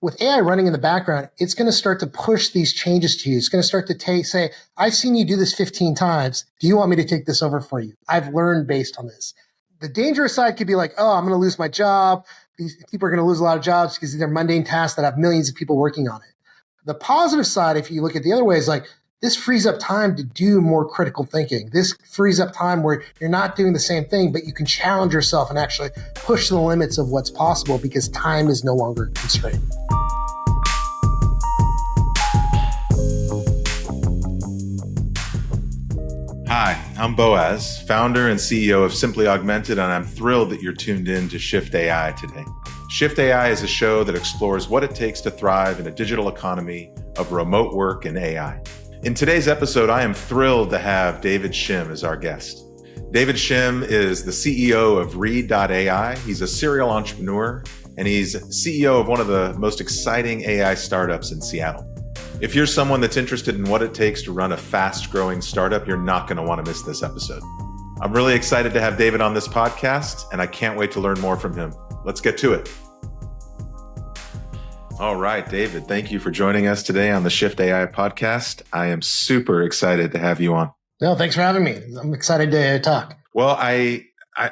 with AI running in the background, it's going to start to push these changes to you. It's going to start to say, I've seen you do this 15 times. Do you want me to take this over for you? I've learned based on this. The dangerous side could be like, oh, I'm going to lose my job. These people are going to lose a lot of jobs because these are mundane tasks that have millions of people working on it. The positive side, if you look at the other way, is like, this frees up time to do more critical thinking. This frees up time where you're not doing the same thing, but you can challenge yourself and actually push the limits of what's possible because time is no longer constrained. Hi, I'm Boaz, founder and CEO of Simply Augmented, and I'm thrilled that you're tuned in to Shift AI today. Shift AI is a show that explores what it takes to thrive in a digital economy of remote work and AI. In today's episode, I am thrilled to have David Shim as our guest. David Shim is the CEO of Read.ai. He's a serial entrepreneur, and he's CEO of one of the most exciting AI startups in Seattle. If you're someone that's interested in what it takes to run a fast-growing startup, you're not going to want to miss this episode. I'm really excited to have David on this podcast, and I can't wait to learn more from him. Let's get to it. All right, David, thank you for joining us today on the Shift AI podcast. I am super excited to have you on. No, thanks for having me. I'm excited to talk. Well, I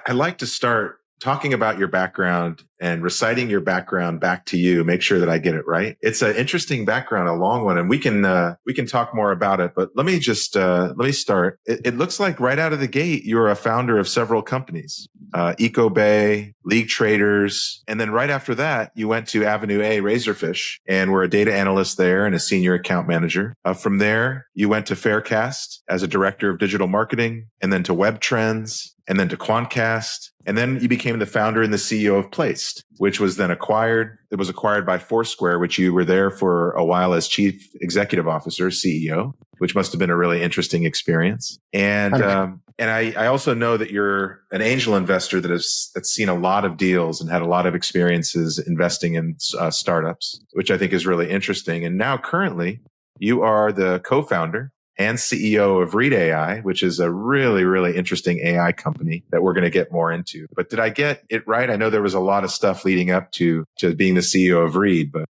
like to start talking about your background and reciting your background back to you, make sure that I get it right. It's an interesting background, a long one, and we can talk more about it. But let me start. It looks like right out of the gate, you're a founder of several companies, EcoBay, League Traders, and then right after that, you went to Avenue A, Razorfish, and were a data analyst there and a senior account manager. From there, you went to Faircast as a director of digital marketing, and then to Web Trends, and then to Quantcast. And then you became the founder and the CEO of Placed, which was then acquired. It was acquired by Foursquare, which you were there for a while as chief executive officer, CEO, which must have been a really interesting experience. And I also know that you're an angel investor that's seen a lot of deals and had a lot of experiences investing in startups, which I think is really interesting. And now currently you are the co-founder and CEO of Read.ai, which is a really, really interesting AI company that we're going to get more into. But did I get it right? I know there was a lot of stuff leading up to being the CEO of Read, but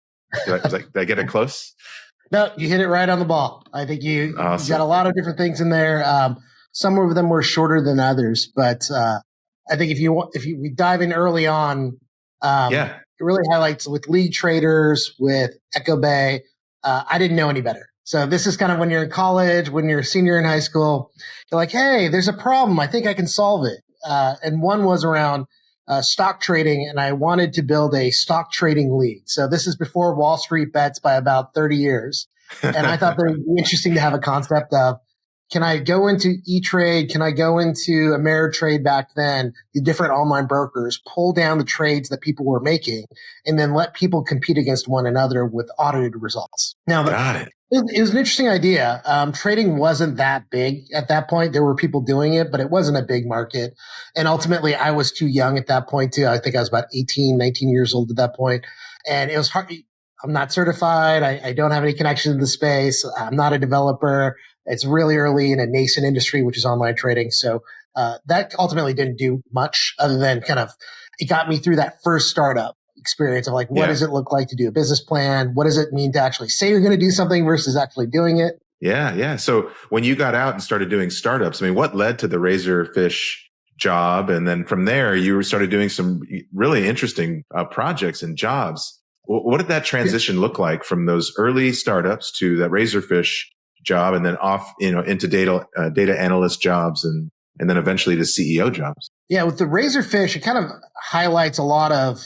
did I get it clse? No, you hit it right on the ball. I think you got a lot of different things in there. Some of them were shorter than others, but I think if we dive in early on, it really highlights with League Traders, with EcoBay. I didn't know any better. So this is kind of when you're in college, when you're a senior in high school, you're like, hey, there's a problem. I think I can solve it. And one was around stock trading, and I wanted to build a stock trading league. So this is before Wall Street bets by about 30 years. And I thought that it would be interesting to have a concept of, can I go into E-Trade? Can I go into Ameritrade back then, the different online brokers, pull down the trades that people were making, and then let people compete against one another with audited results? Now, it was an interesting idea. Trading wasn't that big at that point. There were people doing it, but it wasn't a big market. And ultimately, I was too young at that point, too. I think I was about 18, 19 years old at that point. And it was hard. I'm not certified. I don't have any connection to the space. I'm not a developer. It's really early in a nascent industry, which is online trading. So that ultimately didn't do much other than it got me through that first startup experience of like, what does it look like to do a business plan? What does it mean to actually say you're going to do something versus actually doing it? Yeah. So when you got out and started doing startups, I mean, what led to the Razorfish job? And then from there, you started doing some really interesting projects and jobs. What did that transition look like from those early startups to that Razorfish job, and then off, into data analyst jobs, and then eventually to CEO jobs? Yeah, with the Razorfish, it kind of highlights a lot of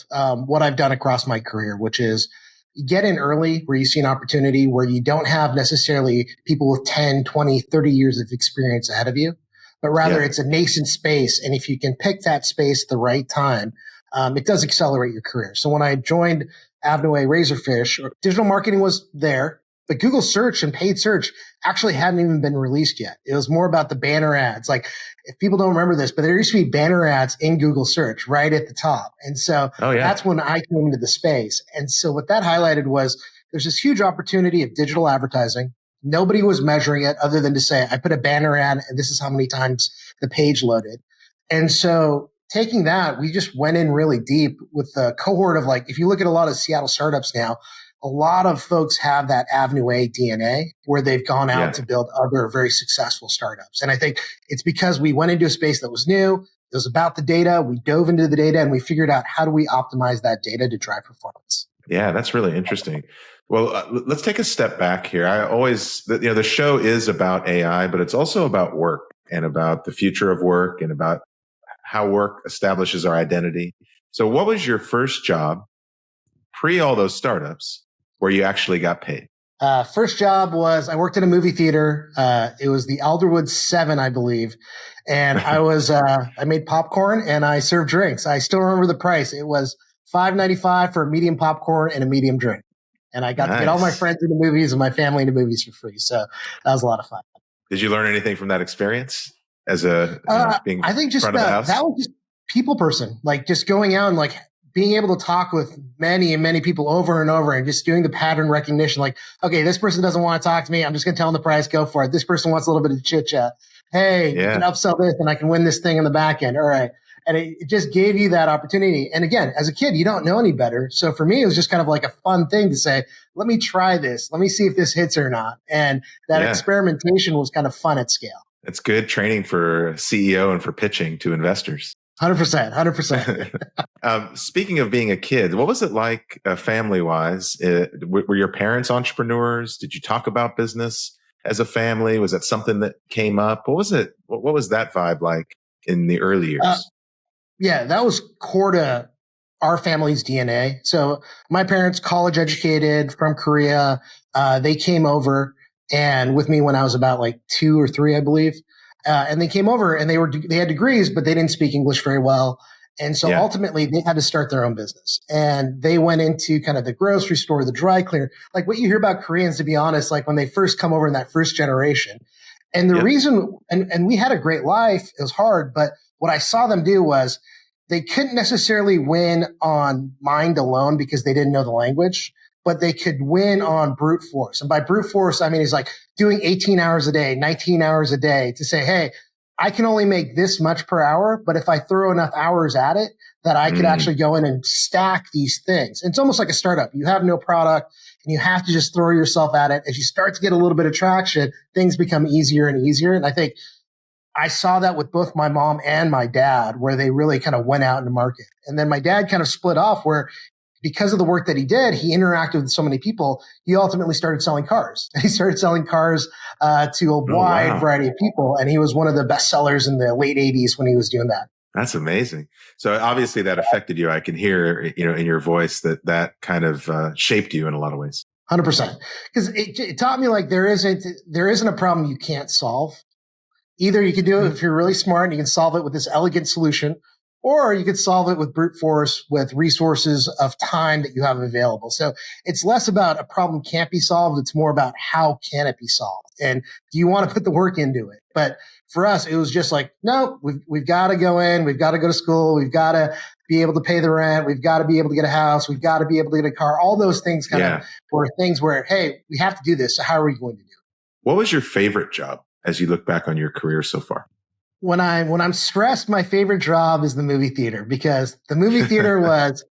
what I've done across my career, which is you get in early where you see an opportunity where you don't have necessarily people with 10, 20, 30 years of experience ahead of you, but rather it's a nascent space. And if you can pick that space at the right time, it does accelerate your career. So when I joined Avenue A Razorfish, digital marketing was there, but Google search and paid search actually hadn't even been released yet. It was more about the banner ads. Like, if people don't remember this, but there used to be banner ads in Google search right at the top. And so that's when I came into the space. And so what that highlighted was there's this huge opportunity of digital advertising. Nobody was measuring it other than to say, I put a banner ad and this is how many times the page loaded. And so taking that, we just went in really deep with the cohort of like, if you look at a lot of Seattle startups now, a lot of folks have that Avenue A DNA where they've gone out to build other very successful startups. And I think it's because we went into a space that was new. It was about the data. We dove into the data and we figured out how do we optimize that data to drive performance. Yeah, that's really interesting. Well, let's take a step back here. I always, the show is about AI, but it's also about work and about the future of work and about how work establishes our identity. So what was your first job pre all those startups where you actually got paid? First job was I worked in a movie theater. It was the Alderwood 7, I believe. And I made popcorn and I served drinks. I still remember the price. It was $5.95 for a medium popcorn and a medium drink. And I got to get all my friends into movies and my family into movies for free. So that was a lot of fun. Did you learn anything from that experience as being I think just front of the house? That was just people person, like just going out and like being able to talk with many and many people over and over and just doing the pattern recognition. Like, okay, this person doesn't want to talk to me. I'm just going to tell them the price. Go for it. This person wants a little bit of chit chat. Hey, you can upsell this and I can win this thing in the back end. All right. And it just gave you that opportunity. And again, as a kid, you don't know any better. So for me, it was just kind of like a fun thing to say, let me try this. Let me see if this hits or not. And that experimentation was kind of fun at scale. It's good training for CEO and for pitching to investors. 100%. Speaking of being a kid, what was it like family-wise? Were your parents entrepreneurs? Did you talk about business as a family? Was that something that came up? What was it? What was that vibe like in the early years? Yeah, that was core to our family's DNA. So my parents, college educated from Korea, they came over and with me when I was about like 2 or 3, I believe. And they came over and they had degrees, but they didn't speak English very well. And so ultimately they had to start their own business and they went into kind of the grocery store, the dry cleaner, like what you hear about Koreans, to be honest, like when they first come over in that first generation. And the reason, and we had a great life, it was hard, but what I saw them do was they couldn't necessarily win on mind alone because they didn't know the language, but they could win on brute force. And by brute force, I mean, it's like doing 18 hours a day, 19 hours a day to say, hey, I can only make this much per hour, but if I throw enough hours at it, that I could actually go in and stack these things. And it's almost like a startup. You have no product and you have to just throw yourself at it. As you start to get a little bit of traction, things become easier and easier. And I think I saw that with both my mom and my dad, where they really kind of went out in the market. And then my dad kind of split off where because of the work that he did, he interacted with so many people. He ultimately started selling cars. He started selling cars to a wide variety of people. And he was one of the best sellers in the late 80s when he was doing that. That's amazing. So obviously that affected you. I can hear, in your voice that kind of shaped you in a lot of ways. 100%. Because it taught me like there isn't a problem you can't solve. Either you can do it if you're really smart and you can solve it with this elegant solution, or you could solve it with brute force, with resources of time that you have available. So it's less about a problem can't be solved. It's more about how can it be solved? And do you want to put the work into it? But for us, it was just like, no, we've got to go in. We've got to go to school. We've got to be able to pay the rent. We've got to be able to get a house. We've got to be able to get a car. All those things kind of were things where, hey, we have to do this. So how are we going to do it? What was your favorite job as you look back on your career so far? When I'm stressed, my favorite job is the movie theater, because the movie theater was,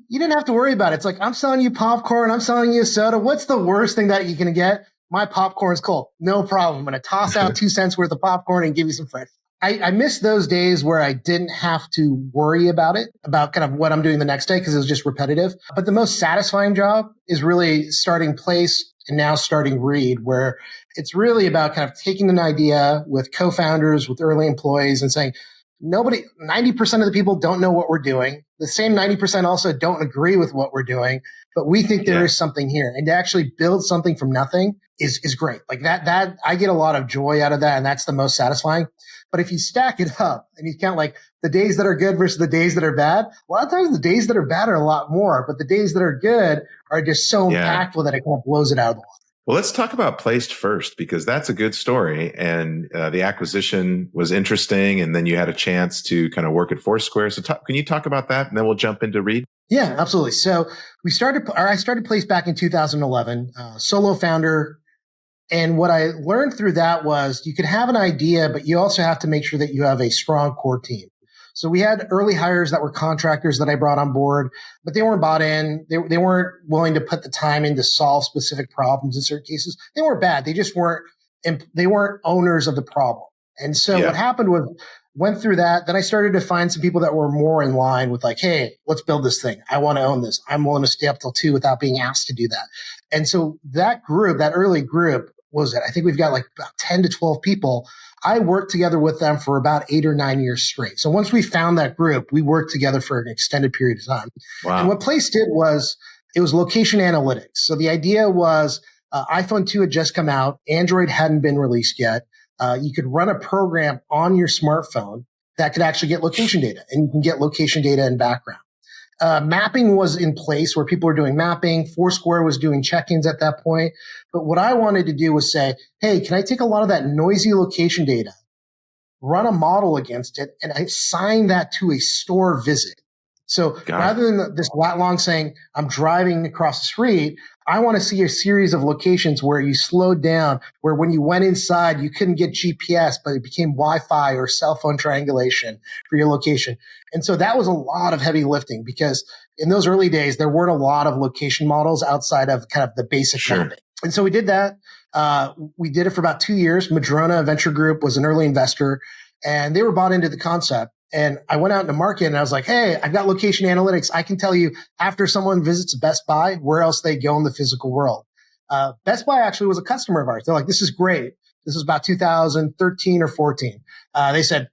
you didn't have to worry about it. It's like, I'm selling you popcorn. I'm selling you a soda. What's the worst thing that you can get? My popcorn's cold. No problem. I'm going to toss out 2 cents worth of popcorn and give you some fresh. I miss those days where I didn't have to worry about it, about kind of what I'm doing the next day, because it was just repetitive. But the most satisfying job is really starting Place and now starting Read, where it's really about kind of taking an idea with co-founders, with early employees and saying, 90% of the people don't know what we're doing. The same 90% also don't agree with what we're doing, but we think there is something here. And to actually build something from nothing is great. Like that, I get a lot of joy out of that. And that's the most satisfying. But if you stack it up and you count like the days that are good versus the days that are bad, a lot of times the days that are bad are a lot more, but the days that are good are just so impactful that it kind of blows it out of the water. Well, let's talk about Placed first, because that's a good story. And the acquisition was interesting. And then you had a chance to kind of work at Foursquare. So can you talk about that? And then we'll jump into Read. Yeah, absolutely. So I started Placed back in 2011, solo founder. And what I learned through that was you could have an idea, but you also have to make sure that you have a strong core team. So we had early hires that were contractors that I brought on board, but they weren't bought in. They weren't willing to put the time in to solve specific problems in certain cases. They weren't bad. They weren't owners of the problem. And so what happened was, went through that. Then I started to find some people that were more in line with like, hey, let's build this thing. I want to own this. I'm willing to stay up till 2 without being asked to do that. And so that group, that early group, I think we've got like about 10 to 12 people. I worked together with them for about 8 or 9 years straight. So once we found that group, we worked together for an extended period of time. Wow. And what Place did was, it was location analytics. So the idea was iPhone 2 had just come out. Android hadn't been released yet. You could run a program on your smartphone that could actually get location data, and you can get location data in background. Mapping was in place where people were doing mapping. Foursquare was doing check-ins at that point. But what I wanted to do was say, hey, can I take a lot of that noisy location data, run a model against it, and assign that to a store visit? So rather than this lat long saying, I'm driving across the street, I want to see a series of locations where you slowed down, where when you went inside, you couldn't get GPS, but it became Wi-Fi or cell phone triangulation for your location. And so that was a lot of heavy lifting, because in those early days, there weren't a lot of location models outside of kind of the basic mapping. And so we did that. We did it for about 2 years. Madrona, a venture group, was an early investor, and they were bought into the concept. And I went out in the market and I was like, hey, I've got location analytics. I can tell you after someone visits Best Buy, where else they go in the physical world. Best Buy actually was a customer of ours. They're like, this is great. This was about 2013 or 14. They said,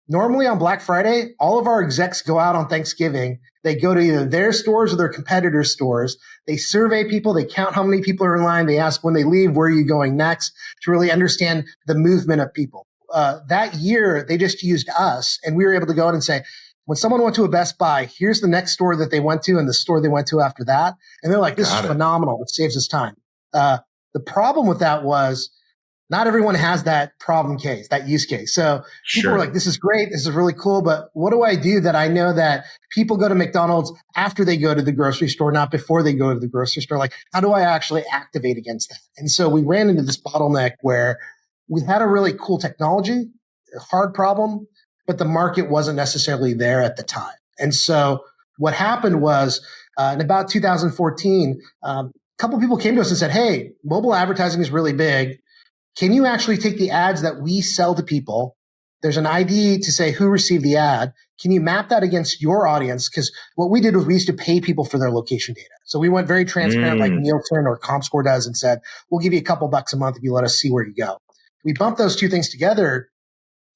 normally on Black Friday, all of our execs go out on Thanksgiving. They go to either their stores or their competitors' stores. They survey people. They count how many people are in line. They ask when they leave, where are you going next, to really understand the movement of people. That year, they just used us, and we were able to go in and say, when someone went to a Best Buy, here's the next store that they went to and the store they went to after that. And they're like, this is phenomenal. It saves us time. The problem with that was not everyone has that problem case, that use case. So people were like, this is great. This is really cool. But what do I do that I know that people go to McDonald's after they go to the grocery store, not before they go to the grocery store? Like, how do I actually activate against that? And so we ran into this bottleneck where we had a really cool technology, a hard problem, but the market wasn't necessarily there at the time. And so what happened was in about 2014, a couple of people came to us and said, hey, mobile advertising is really big. Can you actually take the ads that we sell to people? There's an ID to say who received the ad. Can you map that against your audience? Because what we did was we used to pay people for their location data. So we went very transparent like Nielsen or ComScore does and said, we'll give you a couple bucks a month if you let us see where you go. We bumped those two things together,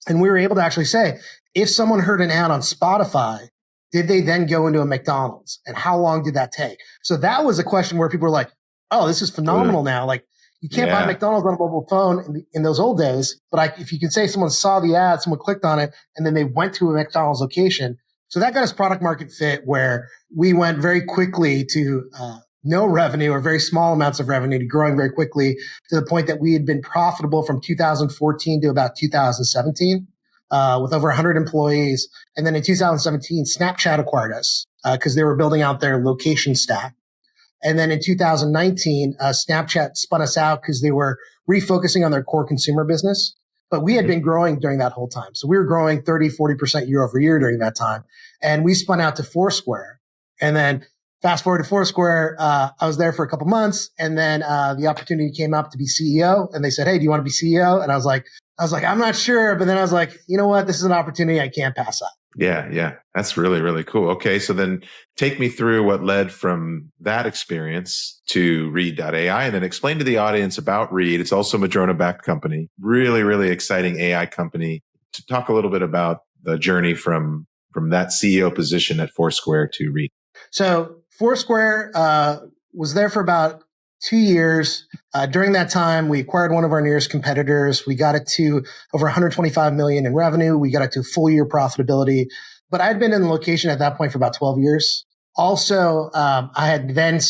and we were able to actually say, if someone heard an ad on Spotify, did they then go into a McDonald's? And how long did that take? So that was a question where people were like, oh, this is phenomenal now. Like, you can't buy McDonald's on a mobile phone in those old days. But if you can say someone saw the ad, someone clicked on it, and then they went to a McDonald's location. So that got us product market fit, where we went very quickly to no revenue or very small amounts of revenue to growing very quickly to the point that we had been profitable from 2014 to about 2017 with over 100 employees. And then in 2017, Snapchat acquired us because they were building out their location stack. And then in 2019, Snapchat spun us out because they were refocusing on their core consumer business. But we had been growing during that whole time. So we were growing 30, 40% year over year during that time. And we spun out to Foursquare. And then fast forward to Foursquare, I was there for a couple months, and then the opportunity came up to be CEO, and they said, "Hey, do you want to be CEO?" And I was like, I'm not sure, but then I was like, you know what? This is an opportunity I can't pass up. Yeah, that's really, really cool. Okay, so then take me through what led from that experience to Read.ai, and then explain to the audience about Read. It's also a Madrona-backed company, really, really exciting AI company. To talk a little bit about the journey from that CEO position at Foursquare to Read. So Foursquare was there for about 2 years. During that time, we acquired one of our nearest competitors. We got it to over 125 million in revenue. We got it to full year profitability. But I'd been in the location at that point for about 12 years. Also, I had then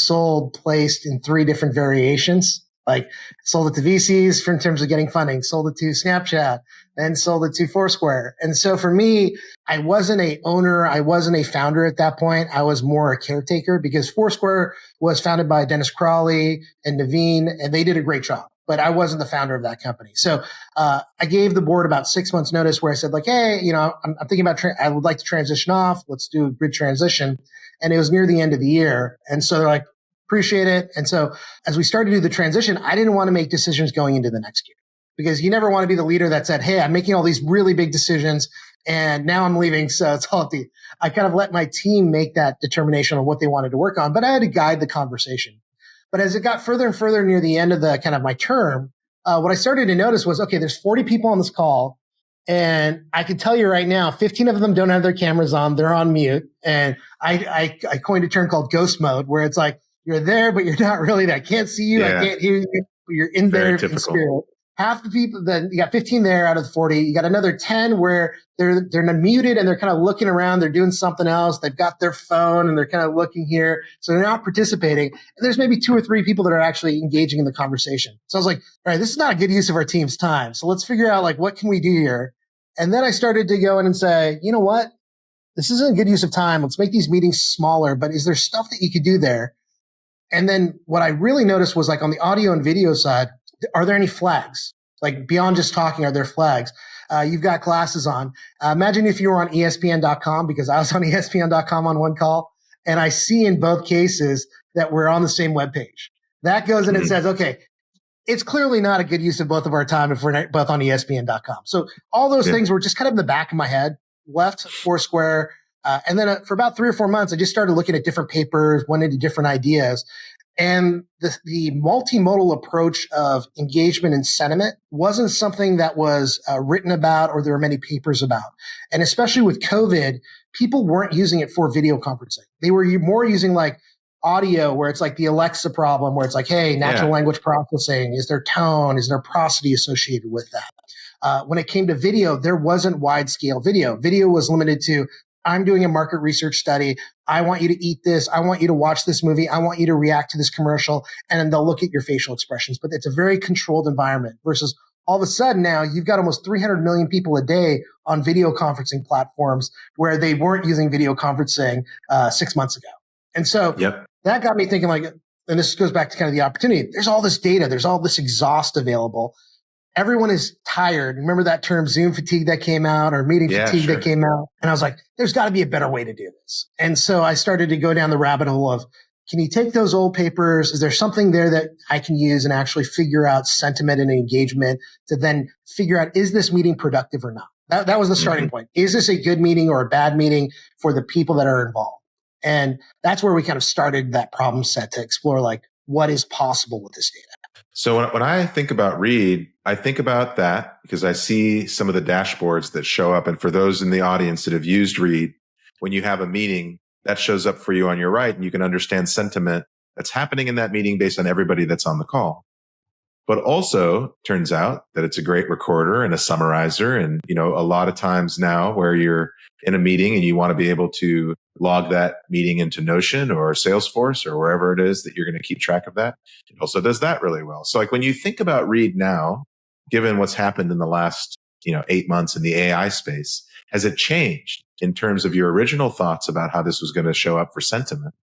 placed in 3 different variations. Like sold it to VCs in terms of getting funding, sold it to Snapchat, then sold it to Foursquare. And so for me, I wasn't a owner. I wasn't a founder at that point. I was more a caretaker because Foursquare was founded by Dennis Crawley and Naveen, and they did a great job. but I wasn't the founder of that company. So I gave the board about 6 months notice where I said like, hey, I'm thinking about, I would like to transition off. Let's do a good transition. And it was near the end of the year. And so they're like, appreciate it. And so as we started to do the transition, I didn't want to make decisions going into the next year because you never want to be the leader that said, hey, I'm making all these really big decisions and now I'm leaving. So it's all up to you. I kind of let my team make that determination on what they wanted to work on, but I had to guide the conversation. But as it got further and further near the end of the kind of my term, what I started to notice was, okay, there's 40 people on this call. And I can tell you right now, 15 of them don't have their cameras on. They're on mute. And I coined a term called ghost mode, where it's like, you're there, but you're not really there. I can't see you. I can't hear you, but you're in there in spirit. Half the people, then you got 15 there out of the 40. You got another 10 where they're muted and they're kind of looking around. They're doing something else. They've got their phone and they're kind of looking here. So they're not participating. And there's maybe 2 or 3 people that are actually engaging in the conversation. So I was like, all right, this is not a good use of our team's time. So let's figure out like, what can we do here? And then I started to go in and say, you know what? This isn't a good use of time. Let's make these meetings smaller, but is there stuff that you could do there? And then what I really noticed was like on the audio and video side, are there any flags? Like beyond just talking, are there flags? You've got glasses on. Imagine if you were on ESPN.com, because I was on ESPN.com on one call, and I see in both cases that we're on the same webpage. That goes in and says, okay, it's clearly not a good use of both of our time if we're both on ESPN.com. So all those things were just kind of in the back of my head, left Foursquare. And then for about 3 or 4 months, I just started looking at different papers, went into different ideas. And the multimodal approach of engagement and sentiment wasn't something that was written about or there were many papers about. And especially with COVID, people weren't using it for video conferencing. They were more using like audio, where it's like the Alexa problem, where it's like, hey, natural language processing, is there tone, is there prosody associated with that? When it came to video, there wasn't wide scale video. Video was limited to, I'm doing a market research study. I want you to eat this. I want you to watch this movie. I want you to react to this commercial. And then they'll look at your facial expressions. But it's a very controlled environment versus all of a sudden now you've got almost 300 million people a day on video conferencing platforms where they weren't using video conferencing 6 months ago. And so that got me thinking like, and this goes back to kind of the opportunity. There's all this data. There's all this exhaust available. Everyone is tired. Remember that term Zoom fatigue that came out or meeting fatigue that came out? And I was like, there's got to be a better way to do this. And so I started to go down the rabbit hole of, can you take those old papers? Is there something there that I can use and actually figure out sentiment and engagement to then figure out, is this meeting productive or not? That was the starting point. Is this a good meeting or a bad meeting for the people that are involved? And that's where we kind of started that problem set to explore like what is possible with this data. So when I think about Read, I think about that because I see some of the dashboards that show up. And for those in the audience that have used Read, when you have a meeting, that shows up for you on your right, and you can understand sentiment that's happening in that meeting based on everybody that's on the call. But also turns out that it's a great recorder and a summarizer. And, you know, a lot of times now where you're in a meeting and you want to be able to log that meeting into Notion or Salesforce or wherever it is that you're going to keep track of that, it also does that really well. So like when you think about Read now, given what's happened in the last, 8 months in the AI space, has it changed in terms of your original thoughts about how this was going to show up for sentiment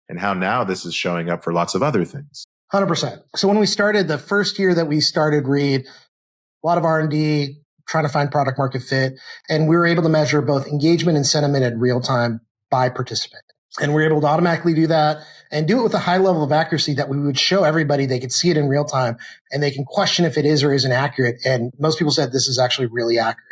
and how now this is showing up for lots of other things? 100%. So when we started, the first year that we started Read, a lot of R&D, trying to find product market fit, and we were able to measure both engagement and sentiment in real time by participant. And we were able to automatically do that and do it with a high level of accuracy that we would show everybody. They could see it in real time and they can question if it is or isn't accurate. And most people said this is actually really accurate.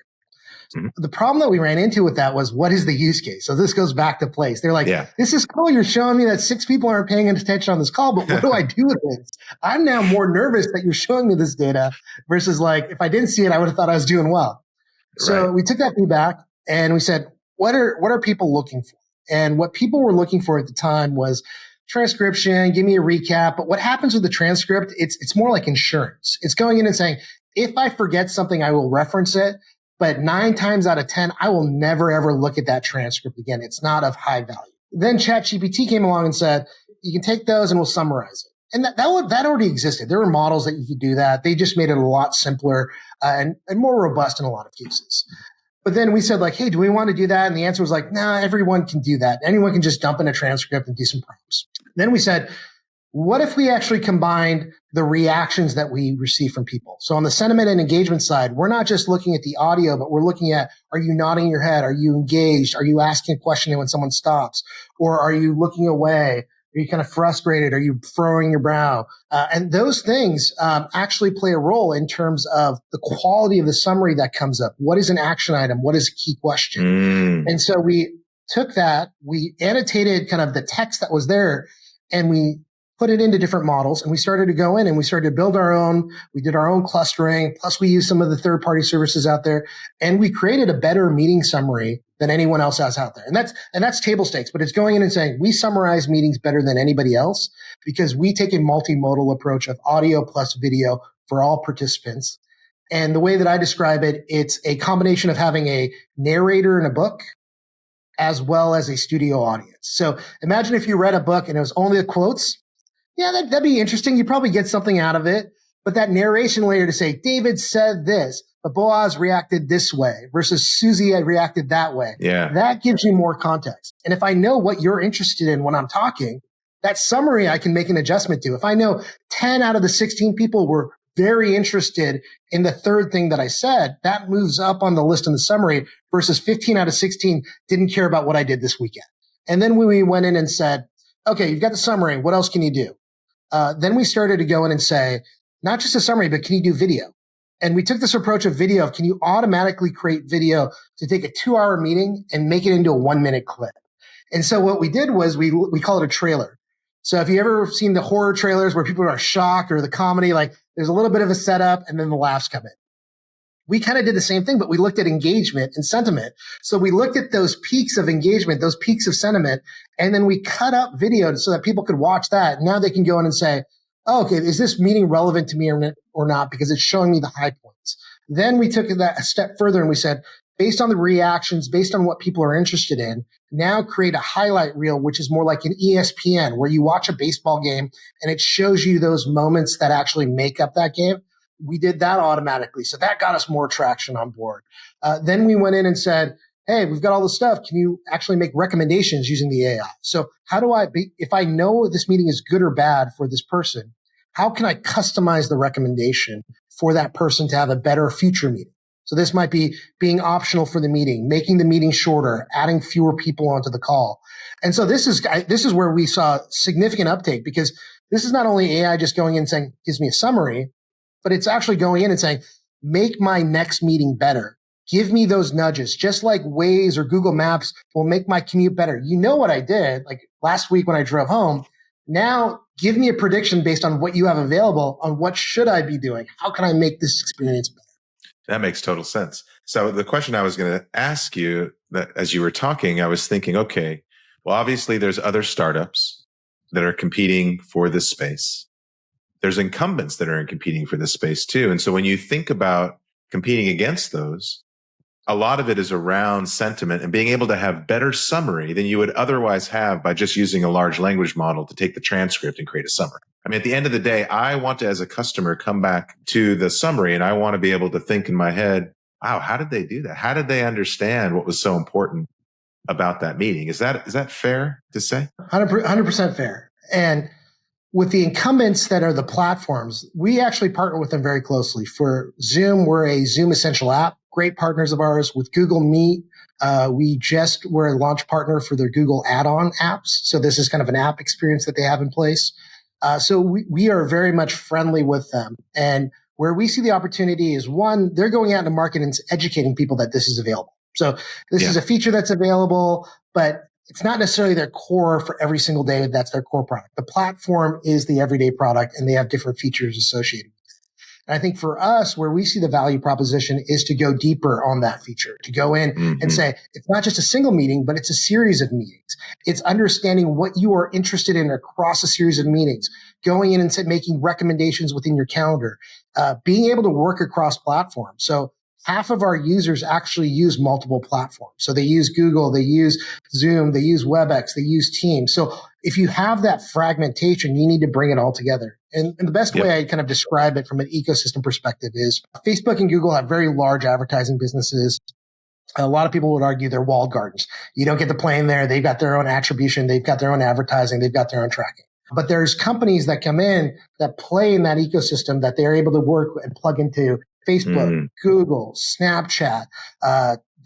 The problem that we ran into with that was, what is the use case? So this goes back to place. They're like, this is cool. You're showing me that 6 people aren't paying attention on this call, but what do I do with it? I'm now more nervous that you're showing me this data versus like, if I didn't see it, I would have thought I was doing well. So we took that feedback and we said, what are people looking for? And what people were looking for at the time was transcription, give me a recap. But what happens with the transcript, it's more like insurance. It's going in and saying, if I forget something, I will reference it. But 9 times out of 10, I will never, ever look at that transcript again. It's not of high value. Then ChatGPT came along and said, you can take those and we'll summarize it. And that already existed. There were models that you could do that. They just made it a lot simpler and more robust in a lot of cases. But then we said like, hey, do we want to do that? And the answer was like, nah, everyone can do that. Anyone can just dump in a transcript and do some prompts. Then we said, what if we actually combined the reactions that we receive from people? So on the sentiment and engagement side, we're not just looking at the audio, but we're looking at, are you nodding your head? Are you engaged? Are you asking a question when someone stops? Or are you looking away? Are you kind of frustrated? Are you furrowing your brow? And those things actually play a role in terms of the quality of the summary that comes up. What is an action item? What is a key question? And so we took that, we annotated kind of the text that was there, and we put it into different models, and we started to go in and we started to build our own. We did our own clustering, plus we used some of the third-party services out there, and we created a better meeting summary than anyone else has out there. And that's table stakes, but it's going in and saying we summarize meetings better than anybody else because we take a multimodal approach of audio plus video for all participants. And the way that I describe it, it's a combination of having a narrator in a book as well as a studio audience. So imagine if you read a book and it was only the quotes. Yeah, that'd be interesting. You probably get something out of it. But that narration layer to say, David said this, but Boaz reacted this way versus Susie reacted that way. Yeah. That gives you more context. And if I know what you're interested in when I'm talking, that summary I can make an adjustment to. If I know 10 out of the 16 people were very interested in the third thing that I said, that moves up on the list in the summary versus 15 out of 16 didn't care about what I did this weekend. And then we went in and said, okay, you've got the summary. What else can you do? Then we started to go in and say, not just a summary, but can you do video? And we took this approach of video of, can you automatically create video to take a 2-hour meeting and make it into a 1-minute clip? And so what we did was we call it a trailer. So if you ever seen the horror trailers where people are shocked, or the comedy, like there's a little bit of a setup and then the laughs come in. We kind of did the same thing, but we looked at engagement and sentiment. So we looked at those peaks of engagement, those peaks of sentiment, and then we cut up video so that people could watch that. Now they can go in and say, oh, okay, is this meeting relevant to me or not? Because it's showing me the high points. Then we took that a step further and we said, based on the reactions, based on what people are interested in, now create a highlight reel, which is more like an ESPN, where you watch a baseball game and it shows you those moments that actually make up that game. We did that automatically. So that got us more traction on board. Then we went in and said, hey, we've got all this stuff. Can you actually make recommendations using the AI? So how do if I know this meeting is good or bad for this person, how can I customize the recommendation for that person to have a better future meeting? So this might be being optional for the meeting, making the meeting shorter, adding fewer people onto the call. And so this is where we saw significant uptake, because this is not only AI just going in and saying, gives me a summary, but it's actually going in and saying, make my next meeting better. Give me those nudges, just like Waze or Google Maps will make my commute better. You know what I did, like last week when I drove home. Now give me a prediction based on what you have available on what should I be doing. How can I make this experience better? That makes total sense. So the question I was going to ask you, that as you were talking, I was thinking, okay, well, obviously there's other startups that are competing for this space. There's incumbents that are competing for this space too. And so when you think about competing against those, a lot of it is around sentiment and being able to have better summary than you would otherwise have by just using a large language model to take the transcript and create a summary. I mean, at the end of the day, I want to, as a customer, come back to the summary, and I want to be able to think in my head, wow, how did they do that? How did they understand what was so important about that meeting? Is that fair to say? 100% fair. And with the incumbents that are the platforms, we actually partner with them very closely. For Zoom, we're a Zoom Essential app, great partners of ours. With Google Meet, we're a launch partner for their Google add-on apps. So this is kind of an app experience that they have in place. So we are very much friendly with them. And where we see the opportunity is, one, they're going out in the market and educating people that this is available. So this is a feature that's available, but it's not necessarily their core for every single day. That's their core product. The platform is the everyday product, and they have different features associated with it. And I think for us, where we see the value proposition is to go deeper on that feature, to go in and say, it's not just a single meeting, but it's a series of meetings. It's understanding what you are interested in across a series of meetings, going in and making recommendations within your calendar, being able to work across platforms. So half of our users actually use multiple platforms. So they use Google, they use Zoom, they use WebEx, they use Teams. So if you have that fragmentation, you need to bring it all together. And the best way I kind of describe it from an ecosystem perspective is Facebook and Google have very large advertising businesses. A lot of people would argue they're walled gardens. You don't get to play in there. They've got their own attribution. They've got their own advertising. They've got their own tracking. But there's companies that come in that play in that ecosystem that they're able to work and plug into Facebook, Google, Snapchat,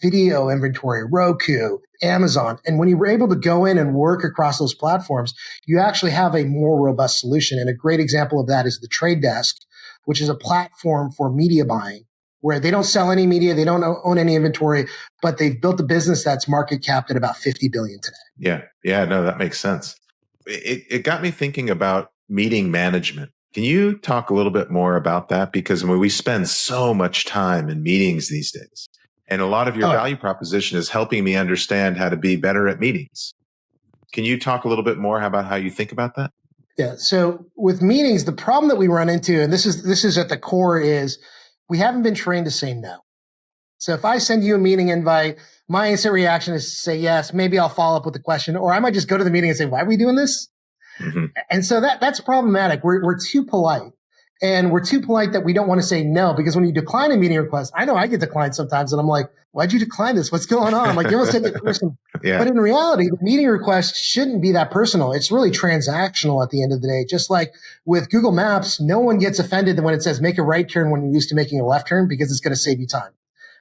video inventory, Roku, Amazon. And when you're able to go in and work across those platforms, you actually have a more robust solution. And a great example of that is the Trade Desk, which is a platform for media buying, where they don't sell any media, they don't own any inventory, but they've built a business that's market capped at about 50 billion today. Yeah, no, that makes sense. It got me thinking about meeting management. Can you talk a little bit more about that? Because we spend so much time in meetings these days, and a lot of your value proposition is helping me understand how to be better at meetings. Can you talk a little bit more about how you think about that? Yeah. So with meetings, the problem that we run into, and this is at the core, is we haven't been trained to say no. So if I send you a meeting invite, my instant reaction is to say yes. Maybe I'll follow up with a question, or I might just go to the meeting and say, "Why are we doing this?" Mm-hmm. And so that's problematic. We're too polite, and we're too polite that we don't want to say no, because when you decline a meeting request, I know I get declined sometimes, and I'm like, "Why'd you decline this? What's going on?" I'm like, you almost take it personal. Yeah. But in reality, the meeting request shouldn't be that personal. It's really transactional at the end of the day. Just like with Google Maps, no one gets offended when it says make a right turn when you're used to making a left turn, because it's going to save you time.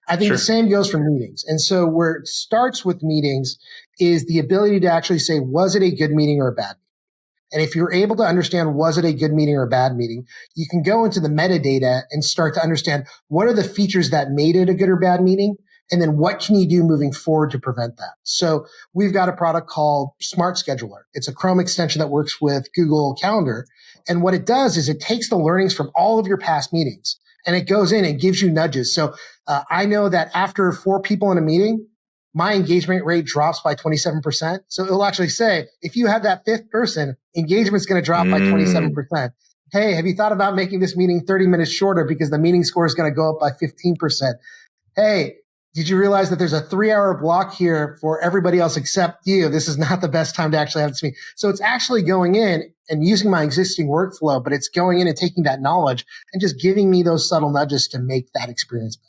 I think the same goes for meetings. And so where it starts with meetings is the ability to actually say, was it a good meeting or a bad meeting? And if you're able to understand, was it a good meeting or a bad meeting, you can go into the metadata and start to understand what are the features that made it a good or bad meeting, and then what can you do moving forward to prevent that. So we've got a product called Smart Scheduler. It's a Chrome extension that works with Google Calendar. And what it does is it takes the learnings from all of your past meetings and it goes in and gives you nudges. So I know that after 4 people in a meeting, my engagement rate drops by 27%. So it'll actually say, if you have that 5th person, engagement's going to drop by 27%. Hey, have you thought about making this meeting 30 minutes shorter because the meeting score is going to go up by 15%? Hey, did you realize that there's a 3-hour block here for everybody else except you? This is not the best time to actually have this meeting. So it's actually going in and using my existing workflow, but it's going in and taking that knowledge and just giving me those subtle nudges to make that experience better.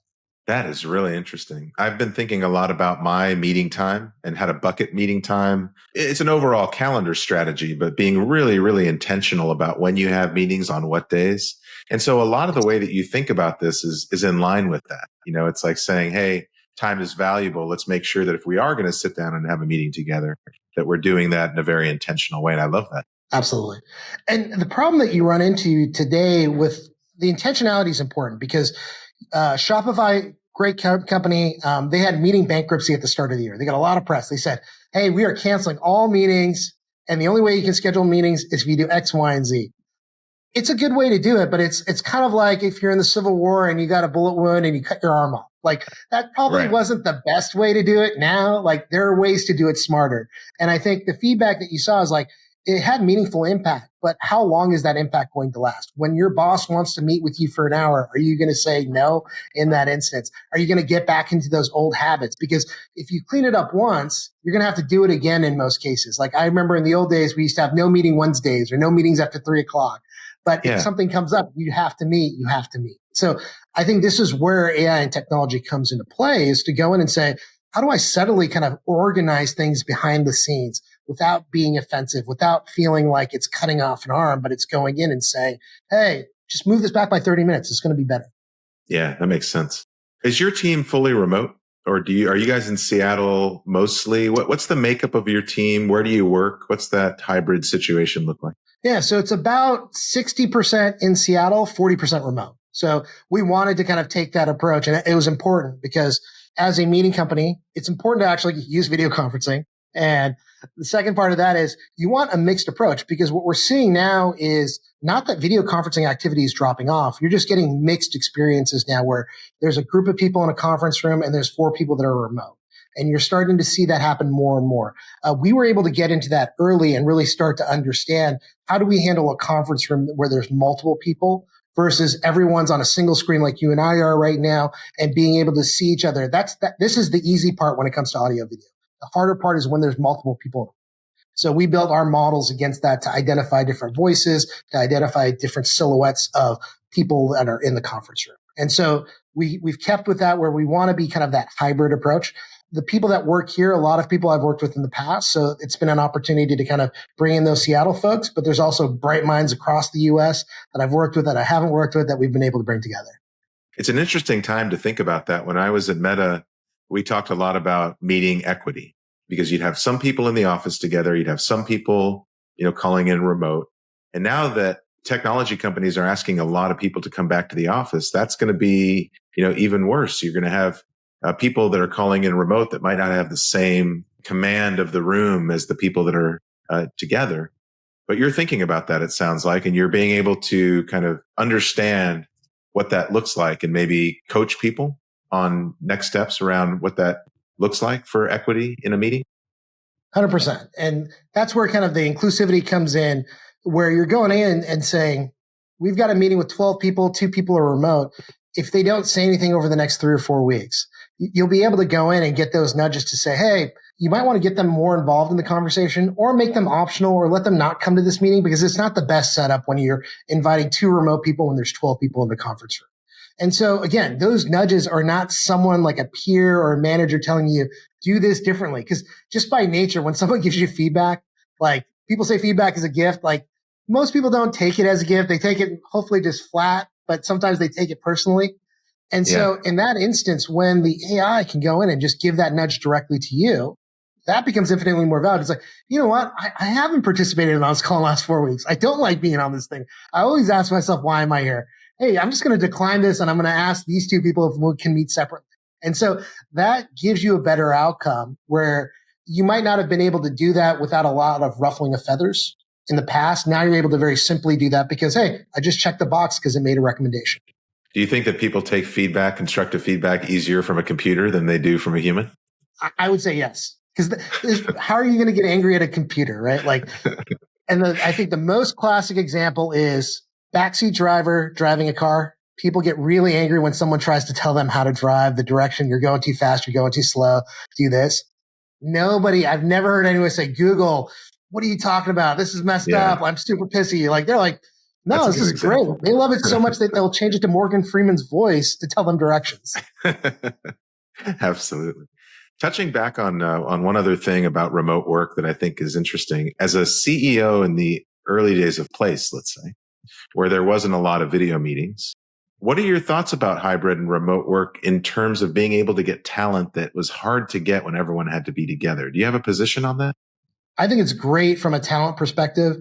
That is really interesting. I've been thinking a lot about my meeting time and how to bucket meeting time. It's an overall calendar strategy, but being really, really intentional about when you have meetings on what days. And so a lot of the way that you think about this is in line with that. You know, it's like saying, hey, time is valuable. Let's make sure that if we are going to sit down and have a meeting together, that we're doing that in a very intentional way. And I love that. Absolutely. And the problem that you run into today with the intentionality is important, because Shopify, great company, they had meeting bankruptcy at the start of the year. They got a lot of press. They said, hey, we are canceling all meetings, and the only way you can schedule meetings is if you do X, Y, and Z. It's a good way to do it, but it's kind of like if you're in the Civil War and you got a bullet wound and you cut your arm off. Like, that probably wasn't the best way to do it now. Like, there are ways to do it smarter. And I think the feedback that you saw is like, it had meaningful impact, but how long is that impact going to last? When your boss wants to meet with you for an hour, are you going to say no in that instance? Are you going to get back into those old habits? Because if you clean it up once, you're going to have to do it again in most cases. Like, I remember in the old days, we used to have no meeting Wednesdays or no meetings after 3:00. But if something comes up, you have to meet. So I think this is where AI and technology comes into play, is to go in and say, how do I subtly kind of organize things behind the scenes without being offensive, without feeling like it's cutting off an arm, but it's going in and saying, hey, just move this back by 30 minutes. It's going to be better. Yeah, that makes sense. Is your team fully remote, or are you guys in Seattle mostly? What's the makeup of your team? Where do you work? What's that hybrid situation look like? Yeah, so it's about 60% in Seattle, 40% remote. So we wanted to kind of take that approach, and it was important because as a meeting company, it's important to actually use video conferencing. And the second part of that is you want a mixed approach, because what we're seeing now is not that video conferencing activity is dropping off. You're just getting mixed experiences now, where there's a group of people in a conference room and there's 4 people that are remote. And you're starting to see that happen more and more. We were able to get into that early and really start to understand, how do we handle a conference room where there's multiple people versus everyone's on a single screen like you and I are right now, and being able to see each other. This is the easy part when it comes to audio video. The harder part is when there's multiple people. So we built our models against that to identify different voices, to identify different silhouettes of people that are in the conference room. And so we've kept with that, where we want to be kind of that hybrid approach. the people that work here, a lot of people I've worked with in the past. So it's been an opportunity to kind of bring in those Seattle folks, but there's also bright minds across the US that I've worked with that I haven't worked with that we've been able to bring together. It's an interesting time to think about that. When I was at Meta, we talked a lot about meeting equity because you'd have some people in the office together. You'd have some people, calling in remote. And now that technology companies are asking a lot of people to come back to the office, that's going to be, even worse. You're going to have people that are calling in remote that might not have the same command of the room as the people that are together. But you're thinking about that, it sounds like, and you're being able to kind of understand what that looks like and maybe coach people on next steps around what that looks like for equity in a meeting. 100%. And that's where kind of the inclusivity comes in, where you're going in and saying, we've got a meeting with 12 people, 2 people are remote. If they don't say anything over the next 3 or 4 weeks, you'll be able to go in and get those nudges to say, hey, you might want to get them more involved in the conversation or make them optional or let them not come to this meeting because it's not the best setup when you're inviting 2 remote people when there's 12 people in the conference room. And so again, those nudges are not someone like a peer or a manager telling you, do this differently. Because just by nature, when someone gives you feedback, like people say feedback is a gift, like most people don't take it as a gift. They take it hopefully just flat, but sometimes they take it personally. And so in that instance, when the AI can go in and just give that nudge directly to you, that becomes infinitely more valuable. It's like, you know what? I haven't participated in this call in the last 4 weeks. I don't like being on this thing. I always ask myself, why am I here? Hey, I'm just going to decline this and I'm going to ask these 2 people if we can meet separately. And so that gives you a better outcome where you might not have been able to do that without a lot of ruffling of feathers in the past. Now you're able to very simply do that because, hey, I just checked the box because it made a recommendation. Do you think that people take feedback, constructive feedback, easier from a computer than they do from a human? I would say yes. Because how are you going to get angry at a computer, right? Like, and I think the most classic example is backseat driver driving a car. People get really angry when someone tries to tell them how to drive, the direction. You're going too fast, you're going too slow, do this. I've never heard anyone say, Google, what are you talking about? This is messed up. I'm super pissy. Like, they're like, no, this is great. They love it so much that they'll change it to Morgan Freeman's voice to tell them directions. Absolutely. Touching back on one other thing about remote work that I think is interesting, as a CEO in the early days of Place, let's say, where there wasn't a lot of video meetings, what are your thoughts about hybrid and remote work in terms of being able to get talent that was hard to get when everyone had to be together? Do you have a position on that? I think it's great from a talent perspective.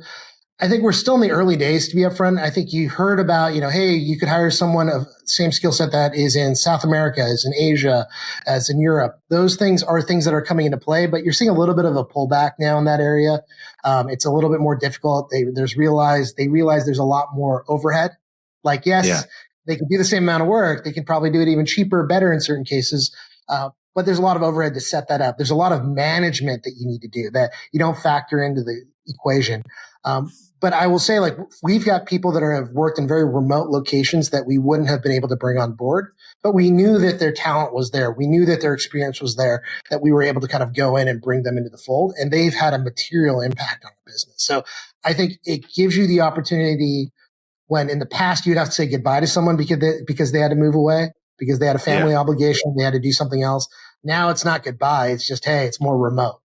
I think we're still in the early days, to be upfront. I think you heard about, hey, you could hire someone of same skill set that is in South America, as in Asia, as in Europe. Those things are things that are coming into play, but you're seeing a little bit of a pullback now in that area. It's a little bit more difficult. They realize there's a lot more overhead. Like, yes, they can do the same amount of work. They can probably do it even cheaper, better in certain cases. But there's a lot of overhead to set that up. There's a lot of management that you need to do that you don't factor into the equation. But I will say, like, we've got people that have worked in very remote locations that we wouldn't have been able to bring on board, but we knew that their talent was there. We knew that their experience was there, that we were able to kind of go in and bring them into the fold, and they've had a material impact on the business. So I think it gives you the opportunity when in the past you'd have to say goodbye to someone because they had to move away, because they had a family obligation, they had to do something else. Now it's not goodbye. It's just, hey, it's more remote.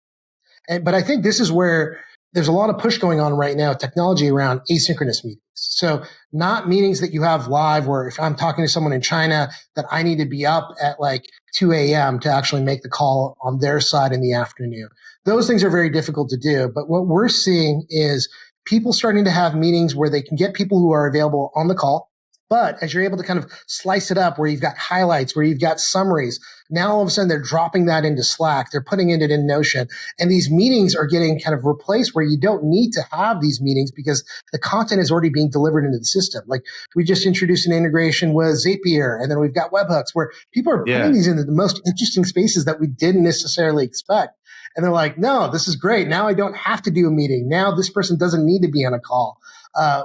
But I think this is where there's a lot of push going on right now, technology around asynchronous meetings. So not meetings that you have live where if I'm talking to someone in China that I need to be up at like 2 a.m. to actually make the call on their side in the afternoon. Those things are very difficult to do. But what we're seeing is people starting to have meetings where they can get people who are available on the call. But as you're able to kind of slice it up where you've got highlights, where you've got summaries, now all of a sudden they're dropping that into Slack. They're putting it in Notion. And these meetings are getting kind of replaced where you don't need to have these meetings because the content is already being delivered into the system. Like we just introduced an integration with Zapier, and then we've got webhooks where people are putting these into the most interesting spaces that we didn't necessarily expect. And they're like, no, this is great. Now I don't have to do a meeting. Now this person doesn't need to be on a call.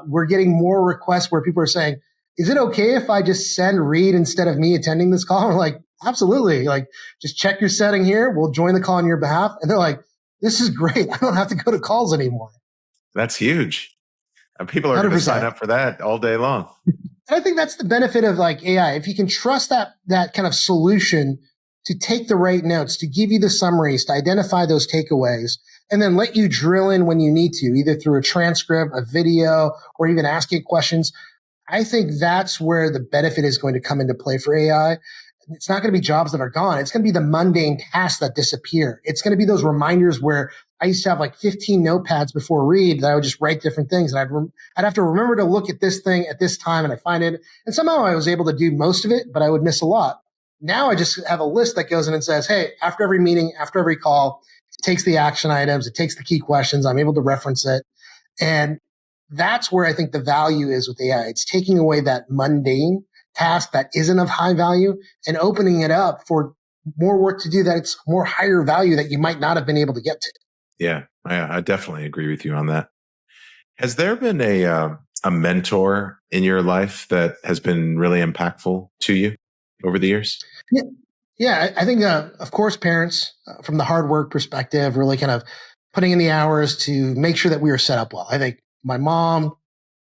We're getting more requests where people are saying, is it okay if I just send Read instead of me attending this call? And we're like, absolutely. Like, just check your setting here. We'll join the call on your behalf. And they're like, this is great. I don't have to go to calls anymore. That's huge. And people are going to sign up for that all day long. And I think that's the benefit of like AI. If you can trust that kind of solution to take the right notes, to give you the summaries, to identify those takeaways, and then let you drill in when you need to, either through a transcript, a video, or even asking questions. I think that's where the benefit is going to come into play for AI. It's not going to be jobs that are gone. It's going to be the mundane tasks that disappear. It's going to be those reminders where I used to have like 15 notepads before Read that I would just write different things. And I'd have to remember to look at this thing at this time, and I find it. And somehow I was able to do most of it, but I would miss a lot. Now I just have a list that goes in and says, hey, after every meeting, after every call, it takes the action items, it takes the key questions. I'm able to reference it. And that's where I think the value is with AI. It's taking away that mundane task that isn't of high value and opening it up for more work to do that it's more higher value that you might not have been able to get to. Yeah, I definitely agree with you on that. Has there been a mentor in your life that has been really impactful to you over the years? Yeah, I think, of course, parents from the hard work perspective, really kind of putting in the hours to make sure that we were set up well. I think my mom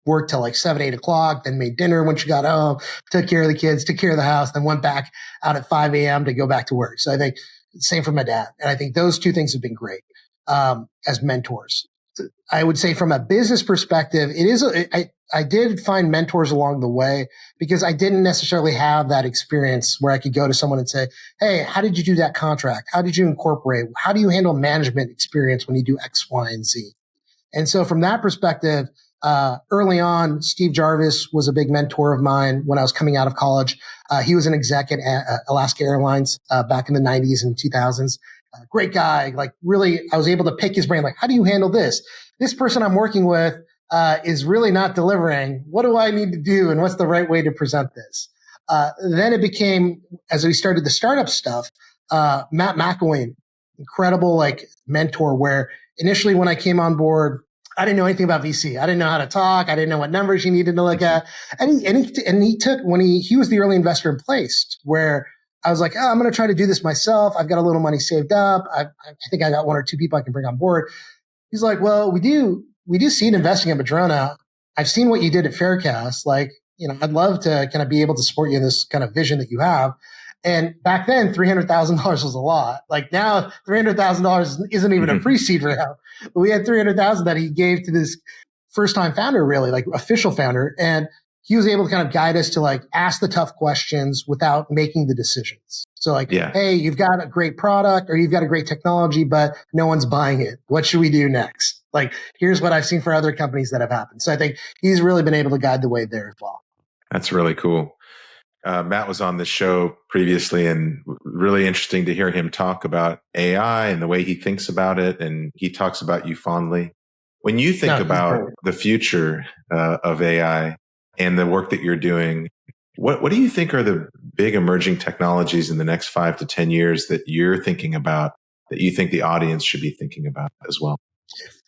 worked till like 7, 8 o'clock, then made dinner when she got home, took care of the kids, took care of the house, then went back out at 5 a.m. to go back to work. So I think same for my dad. And I think those two things have been great as mentors. I would say from a business perspective, I did find mentors along the way because I didn't necessarily have that experience where I could go to someone and say, hey, how did you do that contract? How did you incorporate? How do you handle management experience when you do X, Y, and Z? And so from that perspective, early on, Steve Jarvis was a big mentor of mine when I was coming out of college. He was an exec at Alaska Airlines back in the 90s and 2000s. Great guy. Like really, I was able to pick his brain. Like, how do you handle this? This person I'm working with is really not delivering. What do I need to do? And what's the right way to present this? Then it became, as we started the startup stuff, Matt McElwain, incredible like mentor, where initially when I came on board, I didn't know anything about VC. I didn't know how to talk. I didn't know what numbers you needed to look at. And he took, when he was the early investor in Placed, where I was like, oh, I'm going to try to do this myself. I've got a little money saved up. I think I got 1 or 2 people I can bring on board. He's like, well, we do seed investing at Madrona. I've seen what you did at Faircast. Like, I'd love to kind of be able to support you in this kind of vision that you have. And back then, $300,000 was a lot. Like now, $300,000 isn't even a pre-seed round. But we had $300,000 that he gave to this first-time founder, really, like official founder. And he was able to kind of guide us to like ask the tough questions without making the decisions. So like, hey, you've got a great product or you've got a great technology, but no one's buying it. What should we do next? Like, here's what I've seen for other companies that have happened. So I think he's really been able to guide the way there as well. That's really cool. Matt was on the show previously, and really interesting to hear him talk about AI and the way he thinks about it. And he talks about you fondly. When you think about the future of AI and the work that you're doing, what do you think are the big emerging technologies in the next 5 to 10 years that you're thinking about, that you think the audience should be thinking about as well?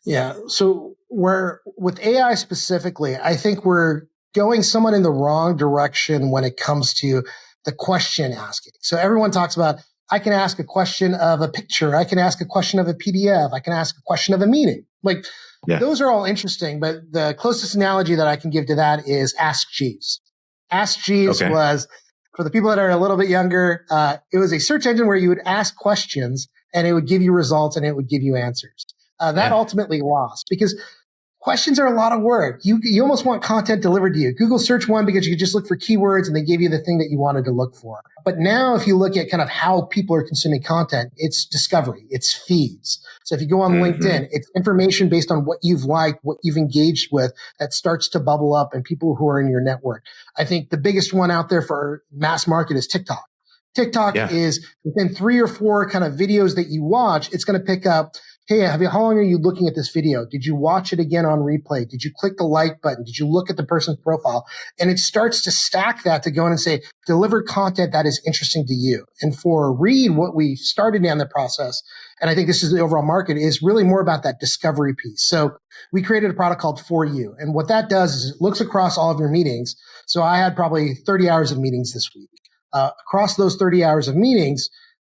Yeah. So with AI specifically, I think we're going somewhat in the wrong direction when it comes to the question asking. So everyone talks about, I can ask a question of a picture. I can ask a question of a PDF. I can ask a question of a meeting. Like those are all interesting, but the closest analogy that I can give to that is Ask Jeeves. Ask Jeeves was, for the people that are a little bit younger, it was a search engine where you would ask questions and it would give you results and it would give you answers. That ultimately lost because questions are a lot of work. You almost want content delivered to you. Google search one because you could just look for keywords and they give you the thing that you wanted to look for. But now if you look at kind of how people are consuming content, it's discovery, it's feeds. So if you go on LinkedIn, it's information based on what you've liked, what you've engaged with that starts to bubble up and people who are in your network. I think the biggest one out there for mass market is TikTok. TikTok is within 3 or 4 kind of videos that you watch, it's going to pick up, hey, how long are you looking at this video? Did you watch it again on replay? Did you click the like button? Did you look at the person's profile? And it starts to stack that to go in and say, deliver content that is interesting to you. And for Read, what we started down the process, and I think this is the overall market, is really more about that discovery piece. So we created a product called For You. And what that does is it looks across all of your meetings. So I had probably 30 hours of meetings this week. Across those 30 hours of meetings,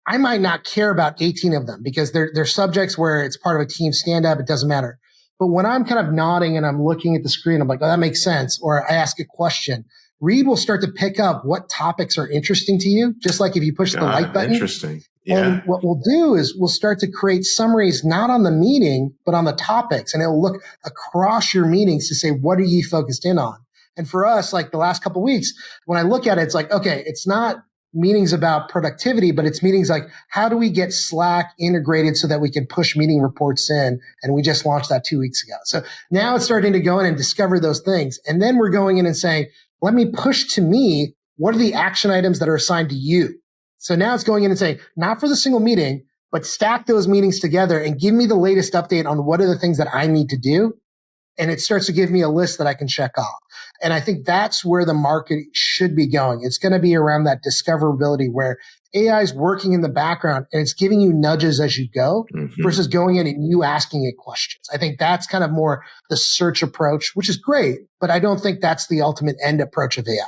I might not care about 18 of them because they're subjects where it's part of a team stand-up. It doesn't matter. But when I'm kind of nodding and I'm looking at the screen, I'm like, oh, that makes sense. Or I ask a question. Read will start to pick up what topics are interesting to you, just like if you push the like button. Interesting. Yeah. And what we'll do is we'll start to create summaries, not on the meeting, but on the topics. And it'll look across your meetings to say, what are you focused in on? And for us, like the last couple of weeks, when I look at it, it's like, okay, it's not meetings about productivity, but it's meetings like, how do we get Slack integrated so that we can push meeting reports in? And we just launched that 2 weeks ago. So now it's starting to go in and discover those things. And then we're going in and saying, let me push to me, what are the action items that are assigned to you? So now it's going in and saying, not for the single meeting, but stack those meetings together and give me the latest update on what are the things that I need to do. And it starts to give me a list that I can check off. And I think that's where the market should be going. It's going to be around that discoverability where AI is working in the background and it's giving you nudges as you go versus going in and you asking it questions. I think that's kind of more the search approach, which is great, but I don't think that's the ultimate end approach of AI.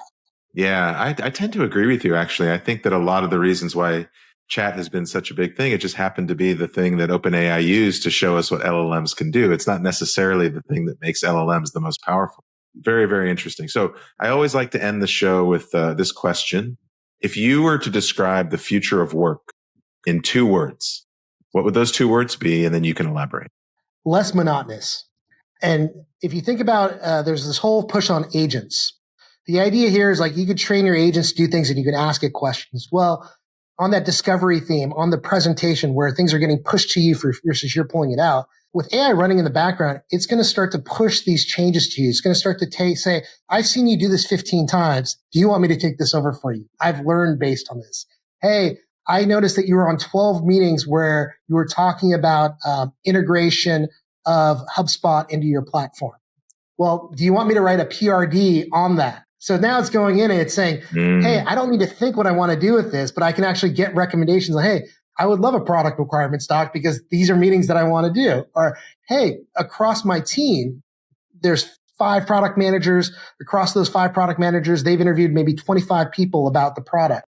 Yeah, I tend to agree with you, actually. I think that a lot of the reasons why chat has been such a big thing, it just happened to be the thing that OpenAI used to show us what LLMs can do. It's not necessarily the thing that makes LLMs the most powerful. Very, very interesting. So I always like to end the show with this question. If you were to describe the future of work in 2 words, what would those 2 words be? And then you can elaborate. Less monotonous. And if you think about, there's this whole push on agents. The idea here is like you could train your agents to do things and you can ask it questions. Well, on that discovery theme, on the presentation where things are getting pushed to you versus you're pulling it out, with AI running in the background, it's going to start to push these changes to you. It's going to start to say, I've seen you do this 15 times. Do you want me to take this over for you? I've learned based on this. Hey, I noticed that you were on 12 meetings where you were talking about integration of HubSpot into your platform. Well, do you want me to write a PRD on that? So now it's going in and it's saying, hey, I don't need to think what I want to do with this, but I can actually get recommendations like, hey, I would love a product requirements doc because these are meetings that I want to do. Or, hey, across my team, there's 5 product managers. Across those 5 product managers, they've interviewed maybe 25 people about the product.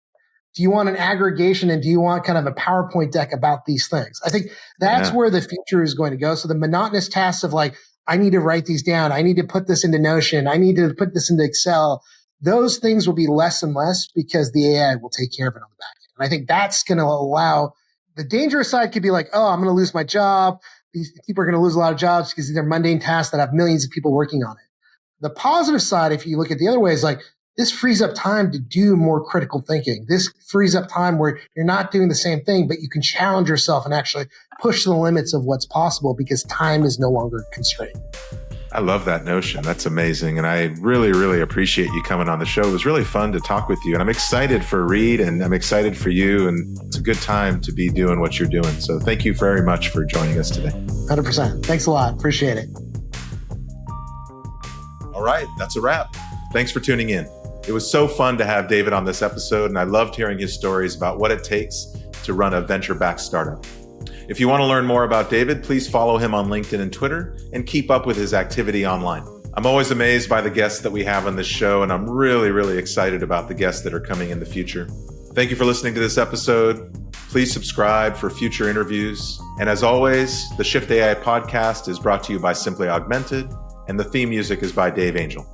Do you want an aggregation and do you want kind of a PowerPoint deck about these things? I think that's where the future is going to go. So the monotonous tasks of like, I need to write these down. I need to put this into Notion. I need to put this into Excel. Those things will be less and less because the AI will take care of it on the back end. And I think that's going to allow the dangerous side could be like, oh, I'm going to lose my job. These people are going to lose a lot of jobs because these are mundane tasks that have millions of people working on it. The positive side, if you look at the other way, is like, this frees up time to do more critical thinking. This frees up time where you're not doing the same thing, but you can challenge yourself and actually push the limits of what's possible because time is no longer a constraint. I love that notion. That's amazing. And I really, really appreciate you coming on the show. It was really fun to talk with you. And I'm excited for Read and I'm excited for you. And it's a good time to be doing what you're doing. So thank you very much for joining us today. 100%. Thanks a lot. Appreciate it. All right. That's a wrap. Thanks for tuning in. It was so fun to have David on this episode, and I loved hearing his stories about what it takes to run a venture-backed startup. If you want to learn more about David, please follow him on LinkedIn and Twitter and keep up with his activity online. I'm always amazed by the guests that we have on this show, and I'm really, really excited about the guests that are coming in the future. Thank you for listening to this episode. Please subscribe for future interviews. And as always, the Shift AI podcast is brought to you by Simply Augmented, and the theme music is by Dave Angel.